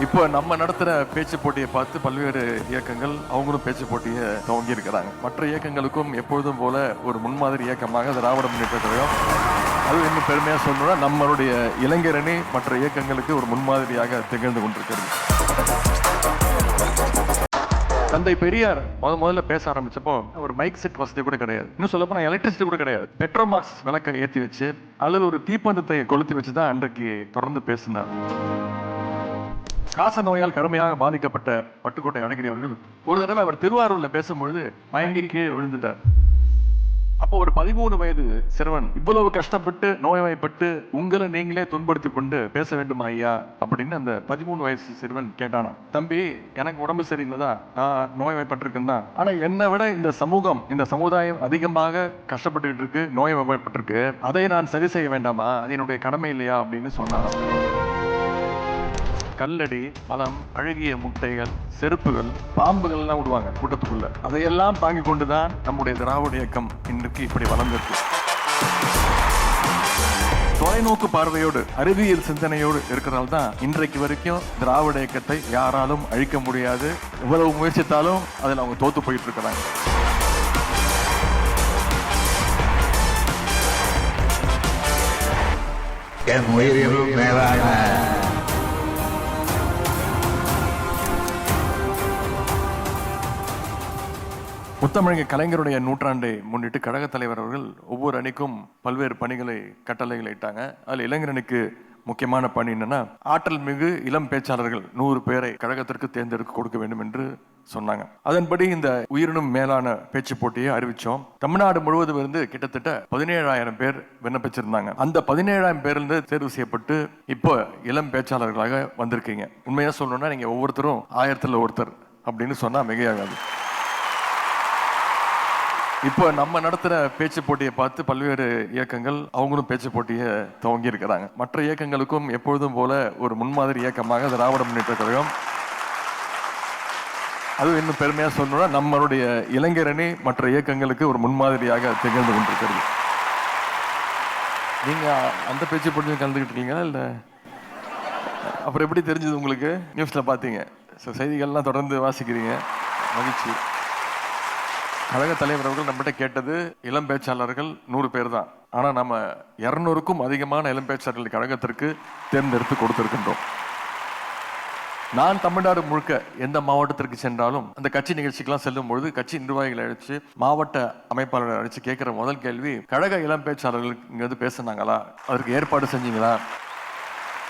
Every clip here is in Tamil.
இப்போ நம்ம நடத்துகிற பேச்சு போட்டியை பார்த்து பல்வேறு இயக்கங்கள் அவங்களும் பேச்சு போட்டியை துவங்கி இருக்கிறாங்க. மற்ற இயக்கங்களுக்கும் எப்பொழுதும் போல ஒரு முன்மாதிரி இயக்கமாக திராவிட முன்னேற்ற கழகம், அது இன்னும் பெருமையாக சொல்லணும்னா நம்மளுடைய இளைஞரணி மற்ற இயக்கங்களுக்கு ஒரு முன்மாதிரியாக திகழ்ந்து கொண்டிருக்கிறது. தந்தை பெரியார் முதல்ல பேச ஆரம்பிச்சப்போ ஒரு மைக் செட் வசதி கூட கிடையாது. இன்னும் சொல்ல போனா எலக்ட்ரிசிட்டி கூட கிடையாது. பெட்ரோமாக்ஸ் விளக்கை ஏற்றி வச்சு அல்லது ஒரு தீப்பந்தத்தை கொளுத்தி வச்சு தான் அன்றைக்கு தொடர்ந்து பேசினார். காச நோயால் கடுமையாக பாதிக்கப்பட்ட பட்டுக்கோட்டை அழகிரி அவர்கள் ஒரு தடவை அவர் திருவாரூர்ல பேசும்பொழுது மயங்கி கீழே விழுந்துட்டார். அப்போ ஒரு 13 வயது சிறுவன் இவ்வளவு கஷ்டப்பட்டு நோய்வாய்ப்பட்டு உங்களை நீங்களே துன்படுத்தி கொண்டு பேச வேண்டுமா ஐயா அப்படின்னு அந்த 13 வயசு சிறுவன் கேட்டானா. தம்பி, எனக்கு உடம்பு சரியில்லைதான், நான் நோய்வாய்ப்பட்டிருக்கேன் தான், ஆனா என்னை விட இந்த சமூகம் இந்த சமுதாயம் அதிகமாக கஷ்டப்பட்டு இருக்கு, நோய்வாய்ப்பட்டிருக்கு, அதை நான் சரி செய்ய வேண்டாமா, அது என்னுடைய கடமை இல்லையா அப்படின்னு சொன்னான். கல்லடி, மலம், அழுகிய முட்டைகள், செருப்புகள், பாம்புகள் எல்லாம் விடுவாங்க கூட்டத்துக்குள்ள. அதையெல்லாம் தாங்கி கொண்டுதான் நம்முடைய திராவிட இயக்கம் இன்றைக்கு இப்படி வளர்ந்திருக்கு. தொலைநோக்கு பார்வையோடு அறிவியல் சிந்தனையோடு இருக்கிறதால தான் இன்றைக்கு வரைக்கும் திராவிட இயக்கத்தை யாராலும் அழிக்க முடியாது. எவ்வளவு முயற்சித்தாலும் அதில் அவங்க தோத்து போயிட்டு இருக்கிறாங்க. என் உயிரினும் மேலான முத்தமிழக கலைஞருடைய நூற்றாண்டை முன்னிட்டு கழக தலைவர் அவர்கள் ஒவ்வொரு அணிக்கும் பல்வேறு பணிகளை கட்டளைகளை இட்டாங்க. அதில் இளைஞரணிக்கு முக்கியமான பணி என்னன்னா, ஆற்றல் மிகு இளம் பேச்சாளர்கள் 100 பேரை கழகத்திற்கு தேர்ந்தெடுக்க கொடுக்க வேண்டும் என்று சொன்னாங்க. அதன்படி இந்த உயிரினும் மேலான பேச்சு போட்டியை அறிவிச்சோம். தமிழ்நாடு முழுவதும் இருந்து கிட்டத்தட்ட 17,000 பேர் விண்ணப்பிச்சிருந்தாங்க. அந்த 17,000 பேர்ல தேர்வு செய்யப்பட்டு இப்போ இளம் பேச்சாளர்களாக வந்திருக்கீங்க. உண்மையா சொல்லணும்னா நீங்க ஒவ்வொருத்தரும் 1000ல் ஒருத்தர் அப்படின்னு சொன்னா மிகையாகாது. இப்போ நம்ம நடத்துகிற பேச்சு போட்டியை பார்த்து பல்வேறு இயக்கங்கள் அவங்களும் பேச்சு போட்டியை துவங்கி இருக்கிறாங்க. மற்ற இயக்கங்களுக்கும் எப்பொழுதும் போல ஒரு முன்மாதிரி இயக்கமாக திராவிட முன்னேற்ற கழகம், அது இன்னும் பெருமையாக சொல்லணும்னா நம்மளுடைய இளைஞரணி மற்ற இயக்கங்களுக்கு ஒரு முன்மாதிரியாக திகழ்ந்து கொண்டிருக்கிறது. நீங்கள் அந்த பேச்சு போட்டியில் கலந்துக்கிட்டு இருக்கீங்களா இல்லை? அப்புறம் எப்படி தெரிஞ்சது உங்களுக்கு? நியூஸில் பார்த்தீங்க, செய்திகள்லாம் தொடர்ந்து வாசிக்கிறீங்க, மகிழ்ச்சி. கழக தலைவர் அவர்கள் நம்மகிட்ட கேட்டது இளம் பேச்சாளர்கள் 100 பேர் தான். ஆனால் நம்ம 200க்கும் அதிகமான இளம் பேச்சாளர்கள் கழகத்திற்கு தேர்ந்தெடுத்து கொடுத்திருக்கின்றோம். நான் தமிழ்நாடு முழுக்க எந்த மாவட்டத்திற்கு சென்றாலும் அந்த கட்சி நிகழ்ச்சிக்கெல்லாம் செல்லும் பொழுது கட்சி நிர்வாகிகளை அழைச்சு, மாவட்ட அமைப்பாளர்களை அழைச்சு கேட்கிற முதல் கேள்வி, கழக இளம் பேச்சாளர்களுக்கு இங்கே பேசுனாங்களா, அதற்கு ஏற்பாடு செஞ்சீங்களா,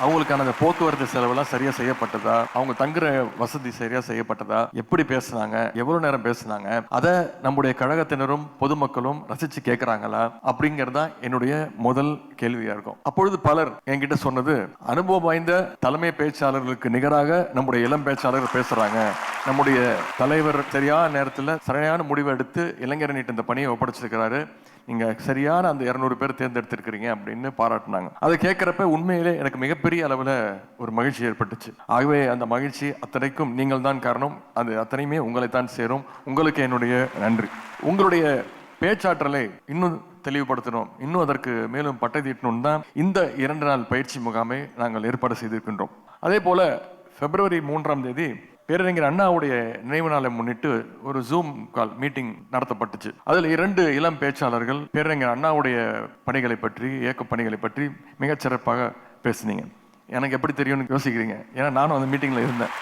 அவங்களுக்கான அந்த போக்குவரத்து செலவெல்லாம் சரியா செய்யப்பட்டதா, அவங்க தங்குற வசதி சரியா செய்யப்பட்டதா, எப்படி பேசுனாங்க, எவ்வளவு நேரம் பேசுனாங்க, அதை நம்முடைய கழகத்தினரும் பொதுமக்களும் ரசிச்சு கேட்கிறாங்களா அப்படிங்கறதா என்னுடைய முதல் கேள்வியா இருக்கும். அப்பொழுது பலர் என்கிட்ட சொன்னது, அனுபவம் வாய்ந்த தலைமை பேச்சாளர்களுக்கு நிகராக நம்முடைய இளம் பேச்சாளர்கள் பேசுறாங்க, நம்முடைய தலைவர் சரியான நேரத்தில் சரியான முடிவை எடுத்து இளைஞரணிட்டு இந்த பணியை ஒப்படைச்சிருக்கிறாரு, நீங்க சரியான அந்த 200 பேர் தேர்ந்தெடுத்திருக்கிறீங்க அப்படின்னு பாராட்டினாங்க. அதை கேட்கிறப்ப உண்மையிலே எனக்கு மிகப்பெரிய அளவில் ஒரு மகிழ்ச்சி ஏற்பட்டுச்சு. ஆகவே அந்த மகிழ்ச்சி அத்தனைக்கும் நீங்கள் தான் காரணம், அது அத்தனையுமே உங்களை தான் சேரும். உங்களுக்கு என்னுடைய நன்றி. உங்களுடைய பேச்சாற்றலை இன்னும் தெளிவுபடுத்தணும், இன்னும் அதற்கு மேலும் பட்டை தீட்டணும் தான் இந்த 2 நாள் பயிற்சி முகாமை நாங்கள் ஏற்பாடு செய்திருக்கின்றோம். அதே போல பிப்ரவரி 3ஆம் தேதி பேரறிஞர் அண்ணாவுடைய நினைவு நாளை முன்னிட்டு ஒரு ஜூம் கால் மீட்டிங் நடத்தப்பட்டுச்சு. அதில் 2 இளம் பேச்சாளர்கள் பேரறிஞர் அண்ணாவுடைய பணிகளை பற்றி, இயக்க பணிகளை பற்றி மிகச்சிறப்பாக பேசுனீங்க. எனக்கு எப்படி தெரியும்னு யோசிக்கிறீங்க, ஏன்னா நானும் அந்த மீட்டிங்ல இருந்தேன்.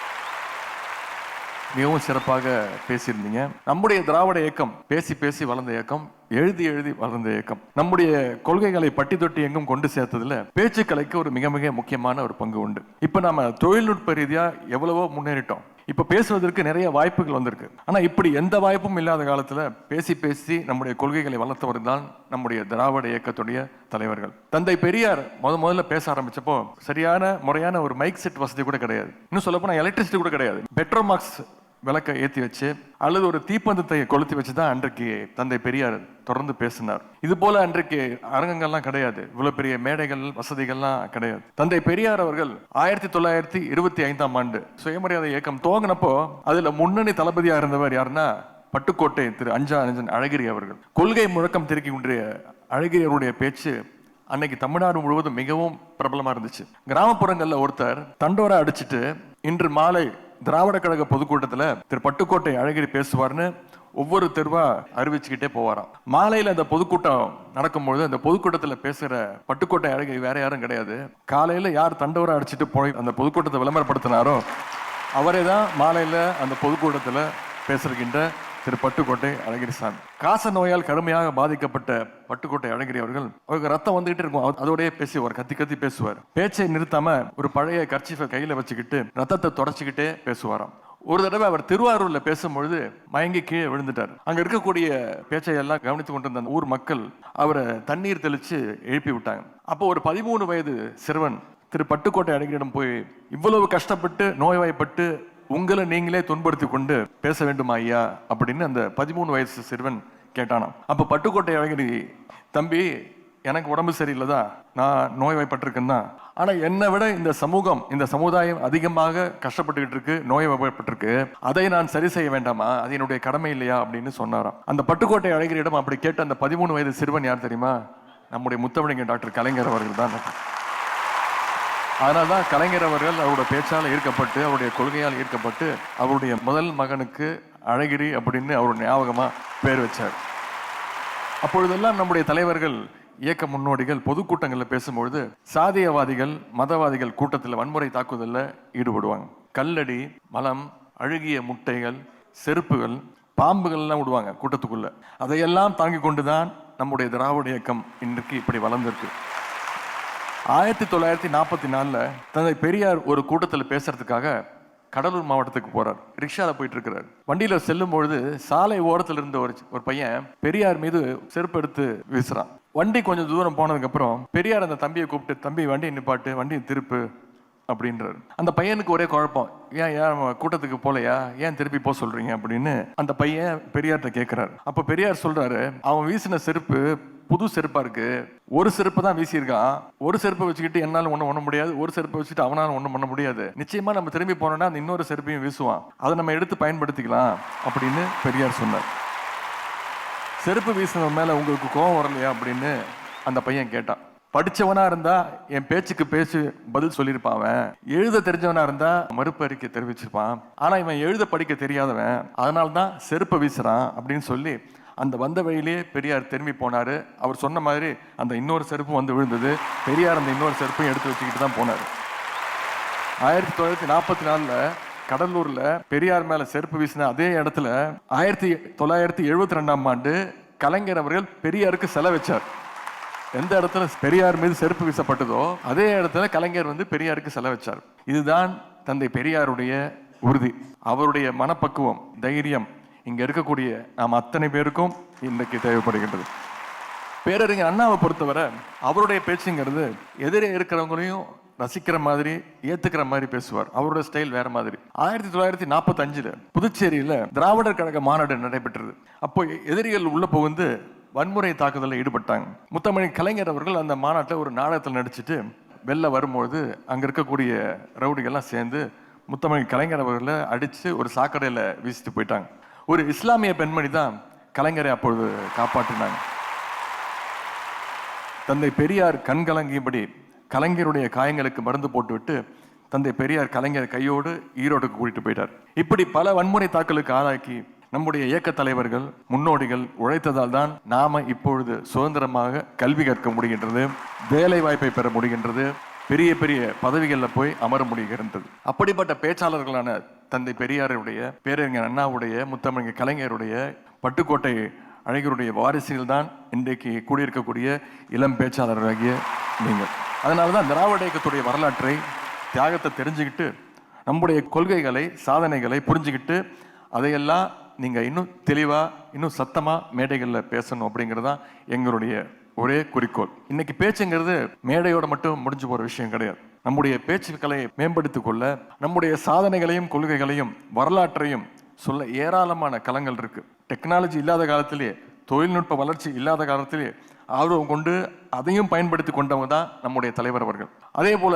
மிகவும் சிறப்பாக பேசியிருந்தீங்க. நம்முடைய திராவிட இயக்கம் பேசி பேசி வளர்ந்த இயக்கம், எழுதி எழுதி வளர்ந்த இயக்கம். நம்முடைய கொள்கைகளை பட்டி தொட்டி எங்கும் கொண்டு சேர்த்ததுல பேச்சுக்கலைக்கு ஒரு மிக மிக முக்கியமான ஒரு பங்கு உண்டு. இப்ப நம்ம தொழில்நுட்ப ரீதியா எவ்வளவோ முன்னேறிட்டோம். இப்ப பேசுவதற்கு நிறைய வாய்ப்புகள் வந்திருக்கு. ஆனா இப்படி எந்த வாய்ப்பும் இல்லாத காலத்துல பேசி பேசி நம்முடைய கொள்கைகளை வளர்த்தவர் தான் நம்முடைய திராவிட இயக்கத்துடைய தலைவர்கள். தந்தை பெரியார் முதல்ல பேச ஆரம்பிச்சப்போ சரியான முறையான ஒரு மைக் செட் வசதி கூட கிடையாது. இன்னும் சொல்ல போனா எலக்ட்ரிசிட்டி கூட கிடையாது. பெட்ரோமாக்ஸ் விளக்கை ஏற்றி வச்சு அல்லது ஒரு தீப்பந்தத்தை கொளுத்தி வச்சு தான் அன்றைக்கு தந்தை பெரியார் தொடர்ந்து பேசினார். இது போல அன்றைக்கு அரங்கங்கள்லாம் கிடையாது, இவ்வளவு பெரிய மேடைகள் வசதிகள்லாம் கிடையாது. தந்தை பெரியார் அவர்கள் 1925ஆம் ஆண்டு சுயமரியாதை இயக்கம் துவங்கினப்போ அதுல முன்னணி தளபதியா இருந்தவர் யாருன்னா பட்டுக்கோட்டை திரு அஞ்சா நெஞ்சன் அழகிரி அவர்கள். கொள்கை முழக்கம் திருக்கி கொண்டிய அழகிரி அவருடைய பேச்சு அன்னைக்கு தமிழ்நாடு முழுவதும் மிகவும் பிரபலமா இருந்துச்சு. கிராமப்புறங்கள்ல ஒருத்தர் தண்டோரா அடிச்சுட்டு இன்று மாலை திராவிட கழக பொதுக்கூட்டத்தில் திரு பட்டுக்கோட்டை அழகிரி பேசுவார்னு ஒவ்வொரு தெருவா அறிவிச்சுக்கிட்டே போவாராம். மாலையில அந்த பொதுக்கூட்டம் நடக்கும்பொழுது அந்த பொதுக்கூட்டத்தில் பேசுற பட்டுக்கோட்டை அழகிரி வேற யாரும் கிடையாது. காலையில யார் தண்டவரை அடிச்சுட்டு போய் அந்த பொதுக்கூட்டத்தை விளம்பரப்படுத்தினாரோ அவரே தான் மாலையில அந்த பொதுக்கூட்டத்தில் பேசுகின்ற திரு பட்டுக்கோட்டை அழகிரி சாமி. காச நோயால் கடுமையாக பாதிக்கப்பட்ட பட்டுக்கோட்டை அழகிரி அவருக்கு ரத்தம் வந்துகிட்டு இருக்கும். அதோடய பேசுவார், கத்தி கத்தி பேசுவார். பேச்சை நிறுத்தாம ஒரு பழைய கர்ச்சீஃபை கையில வச்சுக்கிட்டு ரத்தத்தை தொடச்சிக்கிட்டே பேசுவாராம். ஒரு தடவை அவர் திருவாரூர்ல பேசும்பொழுது மயங்கி கீழே விழுந்துட்டார். அங்க இருக்கக்கூடிய பேச்சை எல்லாம் கவனித்து கொண்டிருந்த அந்த ஊர் மக்கள் அவரை தண்ணீர் தெளிச்சு எழுப்பி விட்டாங்க. அப்போ ஒரு 13 வயது சிறுவன் திரு பட்டுக்கோட்டை அழகிரியிடம் போய், இவ்வளவு கஷ்டப்பட்டு நோய்வாய்ப்பட்டு உங்களை நீங்களே துன்படுத்தி கொண்டு பேச வேண்டுமா ஐயா அப்படின்னு அந்த 13 வயசு சிறுவன் கேட்டானாம். அப்ப பட்டுக்கோட்டை அழகிரி, தம்பி எனக்கு உடம்பு சரியில்லைதான், நான் நோய்வாய்ப்பட்டிருக்கேன் தான், ஆனா என்னை விட இந்த சமூகம் இந்த சமுதாயம் அதிகமாக கஷ்டப்பட்டுக்கிட்டு இருக்கு, நோய்வாய்ப்பட்டிருக்கு, அதை நான் சரி செய்ய வேண்டாமா, அது என்னுடைய கடமை இல்லையா அப்படின்னு சொன்னாராம். அந்த பட்டுக்கோட்டை அழகிரியிடம் அப்படி கேட்ட அந்த 13 வயது சிறுவன் யார் தெரியுமா? நம்முடைய முத்தமிழங்க டாக்டர் கலைஞர் அவர்கள் தான். அதனால்தான் கலைஞர் அவர்கள் அவருடைய பேச்சால் ஈர்க்கப்பட்டு அவருடைய கொள்கையால் ஈர்க்கப்பட்டு அவருடைய முதல் மகனுக்கு அழகிரி அப்படின்னு அவருடைய ஞாபகமா பேர் வச்சார். அப்பொழுதெல்லாம் நம்முடைய தலைவர்கள், இயக்க முன்னோடிகள் பொதுக்கூட்டங்களில் பேசும்பொழுது சாதியவாதிகள் மதவாதிகள் கூட்டத்தில் வன்முறை தாக்குதலில் ஈடுபடுவாங்க. கல்லடி, மலம், அழுகிய முட்டைகள், செருப்புகள், பாம்புகள்லாம் விடுவாங்க கூட்டத்துக்குள்ள. அதையெல்லாம் தாங்கி கொண்டுதான் நம்முடைய திராவிட இயக்கம் இன்றைக்கு இப்படி வளர்ந்திருக்கு. 1944 தந்தை பெரியார் ஒரு கூட்டத்தில் பேசுறதுக்காக கடலூர் மாவட்டத்துக்கு போறார். ரிக்ஷால போயிட்டு இருக்கிறார். வண்டியில செல்லும் பொழுது சாலை ஓரத்தில் இருந்த ஒரு பையன் பெரியார் மீது செருப்பு எடுத்து வீசுறான். வண்டி கொஞ்சம் தூரம் போனதுக்கு அப்புறம் பெரியார் அந்த தம்பியை கூப்பிட்டு, தம்பி வண்டியை நிப்பாட்டு, வண்டியை திருப்பு அப்படின்றாரு. அந்த பையனுக்கு ஒரே குழப்பம், ஏன் கூட்டத்துக்கு போலையா, ஏன் திருப்பி போக சொல்றீங்க அப்படின்னு அந்த பையன் பெரியார்கிட்ட கேட்கிறாரு. அப்ப பெரியார் சொல்றாரு, அவன் வீசின செருப்பு புது செருப்பா இருக்கு, ஒரு செருப்பு தான் வீசியிருக்கான், ஒரு செருப்பை வச்சுக்கிட்டு என்னால ஒண்ணும் பண்ண முடியாது, ஒரு செருப்பை வச்சுட்டு அவனால ஒண்ணும் பண்ண முடியாது, நிச்சயமா நம்ம திரும்பி போனோம்னா அந்த இன்னொரு செருப்பையும் வீசுவான், அதை நம்ம எடுத்து பயன்படுத்திக்கலாம் அப்படின்னு பெரியார் சொன்னார். செருப்பு வீசின மேல உங்களுக்கு கோபம் வரலையா அப்படின்னு அந்த பையன் கேட்டான். படிச்சவனா இருந்தா என் பேச்சுக்கு பேச்சு பதில் சொல்லியிருப்பான். எழுத தெரிஞ்சவனா இருந்தா மறுப்பு அறிக்கை தெரிவிச்சிருப்பான். ஆனா இவன் எழுத படிக்க தெரியாதவன், அதனால்தான் செருப்பை வீசுறான் அப்படின்னு சொல்லி அந்த வந்த வழியிலே பெரியார் திரும்பி போனாரு. அவர் சொன்ன மாதிரி அந்த இன்னொரு செருப்பும் வந்து விழுந்தது. பெரியார் அந்த இன்னொரு செருப்பையும் எடுத்து வச்சுக்கிட்டு தான் போனார். 1944 கடலூர்ல பெரியார் மேல செருப்பு வீசின அதே இடத்துல 1972ஆம் ஆண்டு கலைஞர் அவர்கள் பெரியாருக்கு சிலை வச்சார். எந்த இடத்துல பெரியார் மீது செருப்பு வீசப்பட்டதோ அதே இடத்துல கலைஞர் பெரியாருக்கு சிலை வச்சார். இதுதான் தந்தை பெரியாருடைய உறுதி, அவருடைய மனப்பக்குவம், தைரியம் இங்க இருக்கக்கூடிய நாம் அத்தனை பேருக்கும் இன்றைக்கு தேவைப்படுகின்றது. பேரறிஞர் அண்ணாவை பொறுத்தவரை அவருடைய பேச்சுங்கிறது எதிரே இருக்கிறவங்களையும் ரசிக்கிற மாதிரி ஏத்துக்கிற மாதிரி பேசுவார். அவரோட ஸ்டைல் வேற மாதிரி. 1945 புதுச்சேரியில திராவிடர் கழக மாநாடு நடைபெற்றது. அப்போ எதிரிகள் உள்ள புகுந்து வன்முறை தாக்குதலில் ஈடுபட்டாங்க. முத்தமிழ் கலைஞர் அவர்கள் அந்த மாநாட்டில் ஒரு நாடகத்தில் நடிச்சுட்டு வெளில வரும்போது அங்க இருக்கக்கூடிய ரவுடிகள்லாம் சேர்ந்து முத்தமிழ் கலைஞர் அவர்களை அடிச்சு ஒரு சாக்கடையில வீசிட்டு போயிட்டாங்க. ஒரு இஸ்லாமிய பெண்மணி தான் கலைஞரை அப்பொழுது காப்பாற்றினாங்க. தந்தை பெரியார் கண்கலங்கியபடி கலைஞருடைய காயங்களுக்கு மருந்து போட்டுவிட்டு தந்தை பெரியார் கலைஞர் கையோடு ஈரோடுக்கு கூட்டிட்டு போயிட்டார். இப்படி பல வன்முறை தாக்கலுக்கு ஆளாக்கி நம்முடைய இயக்க தலைவர்கள் முன்னோடிகள் உழைத்ததால் தான் நாம இப்பொழுது சுதந்திரமாக கல்வி கற்க முடிகின்றது, வேலை வாய்ப்பை பெற முடிகின்றது, பெரிய பெரிய பதவிகளில் போய் அமர முடிகின்றது. அப்படிப்பட்ட பேச்சாளர்களான தந்தை பெரியாருடைய, பேரறிஞர் அண்ணாவுடைய, முத்தமிழ் கலைஞருடைய, பட்டுக்கோட்டை அழகிரியுடைய வாரிசுகள் தான் இன்றைக்கு கூடியிருக்கக்கூடிய இளம் பேச்சாளர்களாகிய நீங்கள். அதனாலதான் திராவிட இயக்கத்துடைய வரலாற்றை, தியாகத்தை தெரிஞ்சுக்கிட்டு நம்முடைய கொள்கைகளை, சாதனைகளை புரிஞ்சுக்கிட்டு அதையெல்லாம் நீங்க இன்னும் தெளிவா, இன்னும் சத்தமா மேடைகளில் பேசணும் அப்படிங்கிறதான் எங்களுடைய ஒரே குறிக்கோள். இன்னைக்கு பேச்சுங்கிறது மேடையோட மட்டும் முடிஞ்சு போற விஷயம் கிடையாது. நம்முடைய பேச்சுக்களை மேம்படுத்திக் கொள்ள, நம்முடைய சாதனைகளையும் கொள்கைகளையும் வரலாற்றையும் சொல்ல ஏராளமான களங்கள் இருக்கு. டெக்னாலஜி இல்லாத காலத்திலே, தொழில்நுட்ப வளர்ச்சி இல்லாத காலத்திலே ஆர்வம் கொண்டு அதையும் பயன்படுத்தி கொண்டவங்க தான் நம்முடைய தலைவர் அவர்கள். அதே போல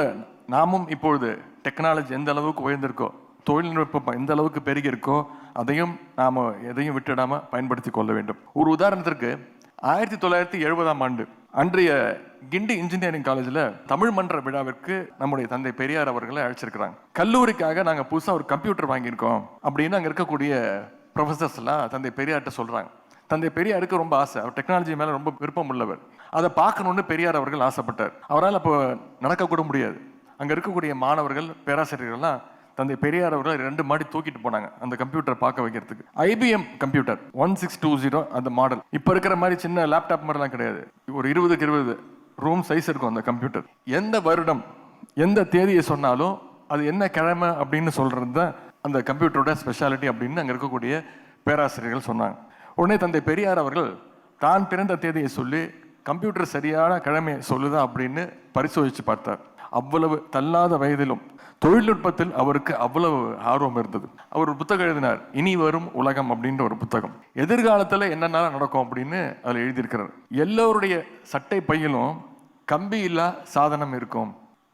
நாமும் இப்பொழுது டெக்னாலஜி எந்த அளவுக்கு உயர்ந்திருக்கோ, தொழில்நுட்பம் எந்த அளவுக்கு பெருகி இருக்கோ, அதையும் நாம எதையும் விட்டுடாம பயன்படுத்தி கொள்ள வேண்டும். ஒரு உதாரணத்திற்கு 1970ஆம் ஆண்டு அன்றைய கிண்டி இன்ஜினியரிங் காலேஜில் தமிழ் மன்ற விழாவிற்கு நம்முடைய தந்தை பெரியார் அவர்களை அழைச்சிருக்கிறாங்க. கல்லூரிக்காக நாங்கள் புதுசாக ஒரு கம்ப்யூட்டர் வாங்கியிருக்கோம் அப்படின்னு அங்கே இருக்கக்கூடிய ப்ரொஃபஸர்ஸ் எல்லாம் தந்தை பெரியார்கிட்ட சொல்கிறாங்க. தந்தை பெரியாருக்கு ரொம்ப ஆசை, அவர் டெக்னாலஜி மேலே ரொம்ப விருப்பம் உள்ளவர். அதை பார்க்கணுன்னு பெரியார் அவர்கள் ஆசைப்பட்டார். அவரால் அப்போ நடக்கக்கூட முடியாது. அங்கே இருக்கக்கூடிய மாணவர்கள் பேராசிரியர்கள்லாம் தந்தை பெரியார் அவர்கள் 2 மாடி தூக்கிட்டு போனாங்க அந்த கம்ப்யூட்டர் பார்க்க வைக்கிறதுக்கு. IBM கம்ப்யூட்டர் 1620 அந்த மாடல். இப்போ இருக்கிற மாதிரி சின்ன லேப்டாப் மாதிரிலாம் கிடையாது. ஒரு 20க்கு 20 ரூம் சைஸ் இருக்கும் அந்த கம்ப்யூட்டர். எந்த வருடம் எந்த தேதியை சொன்னாலும் அது என்ன கிழமை அப்படின்னு சொல்கிறது தான் அந்த கம்ப்யூட்டரோட ஸ்பெஷாலிட்டி அப்படின்னு அங்கே இருக்கக்கூடிய பேராசிரியர்கள் சொன்னாங்க. உடனே தந்தை பெரியார் அவர்கள் தான் பிறந்த தேதியை சொல்லி கம்ப்யூட்டர் சரியான கிழமையை சொல்லுதா அப்படின்னு பரிசோதித்து பார்த்தார். அவ்வளவு தள்ளாத வயதிலும் தொழில்நுட்பத்தில் அவருக்கு அவ்வளவு ஆர்வம் இருந்தது. அவர் ஒரு புத்தகம் எழுதினார், இனி வரும் உலகம் அப்படின்ற ஒரு புத்தகம். எதிர்காலத்தில் என்னென்ன நடக்கும் அப்படின்னு அதில் எழுதியிருக்கிறார். எல்லோருடைய சட்டை பையிலும் கம்பி இல்லா சாதனம் இருக்கும்.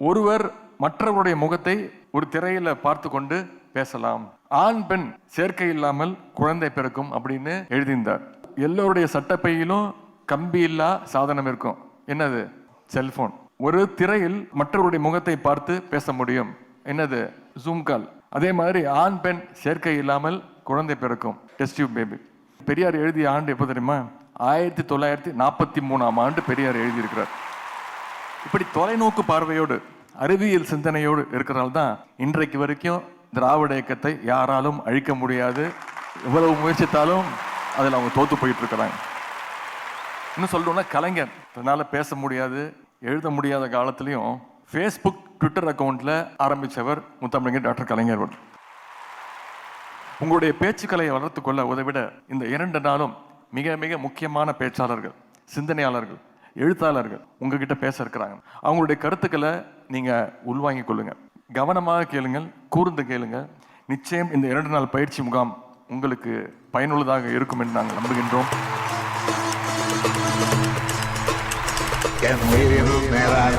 ஒருவர் மற்றவருடைய முகத்தை ஒரு திரையில பார்த்து கொண்டு பேசலாம். ஆண் பெண் சேர்க்கை இல்லாமல் குழந்தை பிறக்கும் அப்படின்னு எழுதியிருந்தார். எல்லோருடைய சட்டப்பையிலும் கம்பி இல்லா சாதனம் இருக்கும். என்னது? செல்போன். ஒரு திரையில் மற்றவருடைய முகத்தை பார்த்து பேச முடியும். என்னது? ஜூம் கால். அதே மாதிரி ஆண் பெண் சேர்க்கை இல்லாமல் குழந்தை பிறக்கும். Test tube baby. பெரியார் எழுதிய ஆண்டு எப்போ தெரியுமா? 1943ஆம் ஆண்டு பெரியார் எழுதியிருக்கிறார். இப்படி தொலைநோக்கு பார்வையோடு அறிவியல் சிந்தனையோடு இருக்கிறனால தான் இன்றைக்கு வரைக்கும் திராவிட இயக்கத்தை யாராலும் அழிக்க முடியாது. எவ்வளவு முயற்சித்தாலும் அதில் அவங்க தோத்து போயிட்டு இருக்கிறாங்க. இன்னும் சொல்லணும்னா கலைஞர் அதனால பேச முடியாது எழுத முடியாத காலத்திலையும் ஃபேஸ்புக் ட்விட்டர் அக்கௌண்ட்ல ஆரம்பித்தவர் முத்தமிழர் டாக்டர் கலைஞர். உங்களுடைய பேச்சுக்களை வளர்த்துக்கொள்ள உதவிட இந்த 2 நாளும் மிக மிக முக்கியமான பேச்சாளர்கள், சிந்தனையாளர்கள், எழுத்தாளர்கள் உங்ககிட்ட பேச இருக்கிறாங்க. அவங்களுடைய கருத்துக்களை நீங்க உள்வாங்கிக் கொள்ளுங்க. கவனமாக கேளுங்கள், கூர்ந்து கேளுங்க. நிச்சயம் இந்த 2 நாள் பயிற்சி முகாம் உங்களுக்கு பயனுள்ளதாக இருக்கும் என்று நாங்கள் நம்புகின்றோம். என் உயிரினும் மேலான